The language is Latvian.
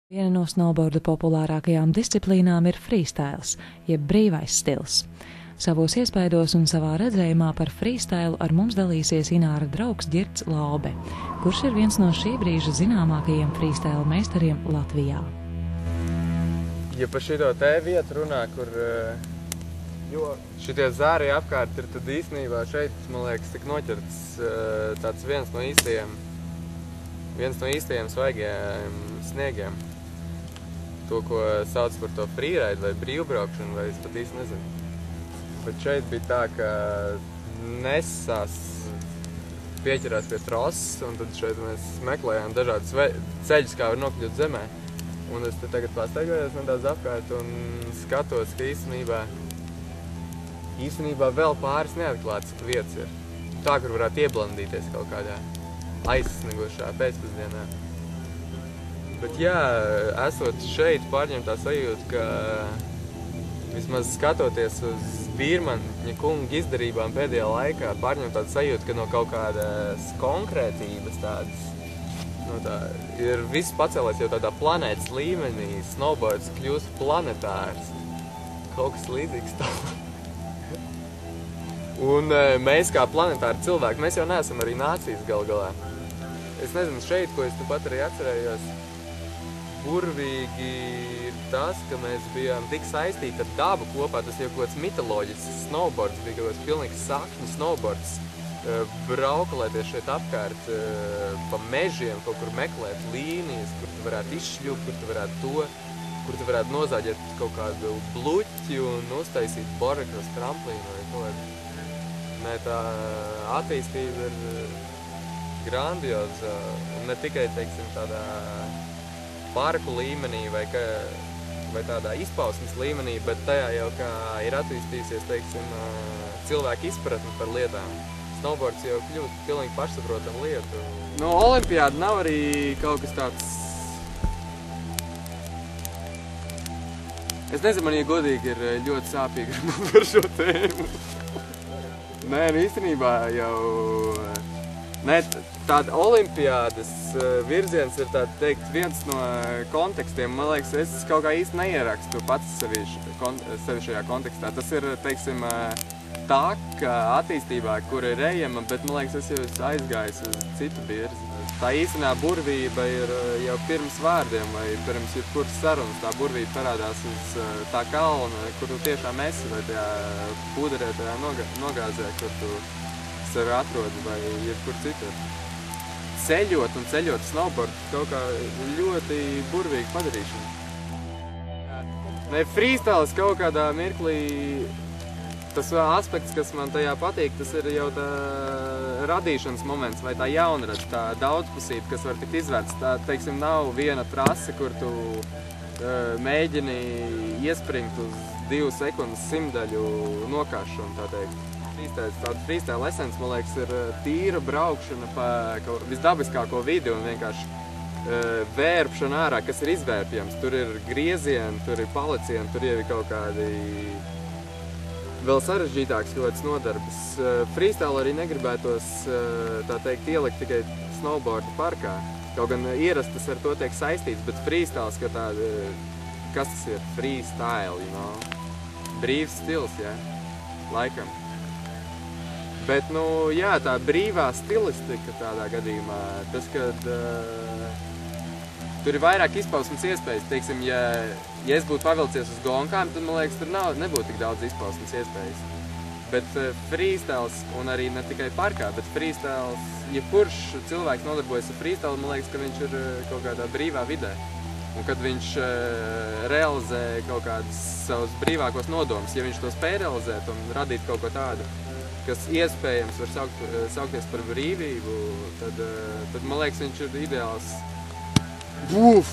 Viena no snowboarda populārākajām disciplīnām ir freestyles, jeb brīvais stils. Savos iespaidos un savā redzējumā par freestylu ar mums dalīsies Ināra draugs Ģirds Laube, kurš ir viens no šī brīža zināmākajiem freestyle meistariem Latvijā. Ja par šito te vietu runā, kur jo šitie zāri apkārt ir, tad īstenībā šeit, man liekas, tik noķerts tāds viens no īstajiem svaigiem sniegiem. To, ko sauc par to freeride vai brīvbraukšanu, vai es pat īsti nezinu. Bet šeit bija tā, ka nesās pieķerās pie troses, un tad šeit mēs meklējām dažādus ceļus, kā var nokļūt zemē. Un es te tagad pastaigājos nedaudz apkārt un skatos, ka īstenībā vēl pāris neatklātas vietas ir. Tā, kur varētu ieblandīties kaut kādā aizsniegošā pēcpusdienā. Bet jā, esot šeit, pārņem tā sajūta, ka vismaz skatoties uz Bīrmaņa kunga izdarībām pēdējā laikā, pārņem tādu sajūtu, ka no kaut kādas konkrētības tādas, ir viss pacēlēs jau tādā planētas līmenī, snowboards kļūst planetārs, kaut kas līdzīgs tā. Un mēs kā planetāri cilvēki, mēs jau neesam arī nācijas gal galā. Es nezinu, šeit, ko es nu pat arī atcerējos, burvīgi ir tas, ka mēs bijām tik saistīti ar dabu kopā, tas jau kaut kāds mitoloģisks snowboards, bija kaut kāds pilnīgs sakņu snowboards, braukalēties šeit apkārt pa mežiem, kaut kur meklēt līnijas, kur tu varētu izšļūt, kur tu varētu kur tu varētu nozāģēt kaut kādu bluķi un uztaisīt borekros tramplīnu vai kaut kādu. Nē, tā attīstība ir grandioza, un ne tikai, teiksim, tādā parku līmenī vai tādā izpausmes līmenī, bet tajā jau kā ir attīstījusies, teiksim, cilvēku izpratni par lietām. Snowboards jau kļūst pilnīgi pašsaprotama lieta. No olimpiāda nav arī kaut kas tāds... Es nezinu, man, ja godīgi, ir ļoti sāpīgi runāt par šo tēmu. Nē, īstenībā jau... Nē, tāda olimpiādas virziens ir tāda teikt viens no kontekstiem. Man liekas, es kaut kā īsti neierakstu pats sevi šajā kontekstā. Tas ir, teiksim, tā, ka attīstībā, kur ir ejama, bet man liekas, es jau aizgājis uz citu virzi. Tā īstenā burvība ir jau pirms vārdiem vai pirms jebkuras sarunas. Tā burvība parādās uz tā kalna, kur tu tiešām esi, vai tajā pūderē, tajā nogāzē, kur tu sevi atrodi vai jebkur citur. Ceļot un ceļot snowboard kaut kā ļoti burvīgi padarīšana. Ne, freestyles kaut kādā mirklī, tas aspekts, kas man tajā patīk, tas ir jau tā radīšanas moments vai tā jaunradze, tā daudzpusība, kas var tikt izvērts. Tā, teiksim, nav viena trase, kur tu mēģini iespringt uz 2 sekundes simdaļu nokāšanu, tā teikt. Tāda freestyle essence, man liekas, ir tīra braukšana pa visdabiskāko vidi un vienkārši vērpšana ārā, kas ir izvērpjams. Tur ir griezieni, tur ir palicieni, tur jau ir kaut kādi vēl sarežģītāks kaut kāds nodarbs. Freestyle arī negribētos, tā teikt, ielikt tikai snowboarda parkā. Kaut gan ierastas ar to tiek saistīts, bet freestyles, ka tāda, kas tas ir? Freestyle, you know? Brīvs stils, jā, laikam. Bet, nu, jā, tā brīvā stilistika tādā gadījumā, tas, kad tur ir vairāk izpausmes iespējas. Teiksim, ja es būtu pavilcies uz gonkām, tad, man liekas, tur nebūtu tik daudz izpausmes iespējas. Bet freestyles, un arī ne tikai parkā, bet freestyles, jebkurš cilvēks nodarbojas ar freestyle, man liekas, ka viņš ir kaut kādā brīvā vidē. Un kad viņš realizē kaut kādus savus brīvākos nodomus, ja viņš to spēj realizēt un radīt kaut ko tādu, kas iespējams var saukties par brīvību, tad man liekas, viņš ir ideāls. Uf!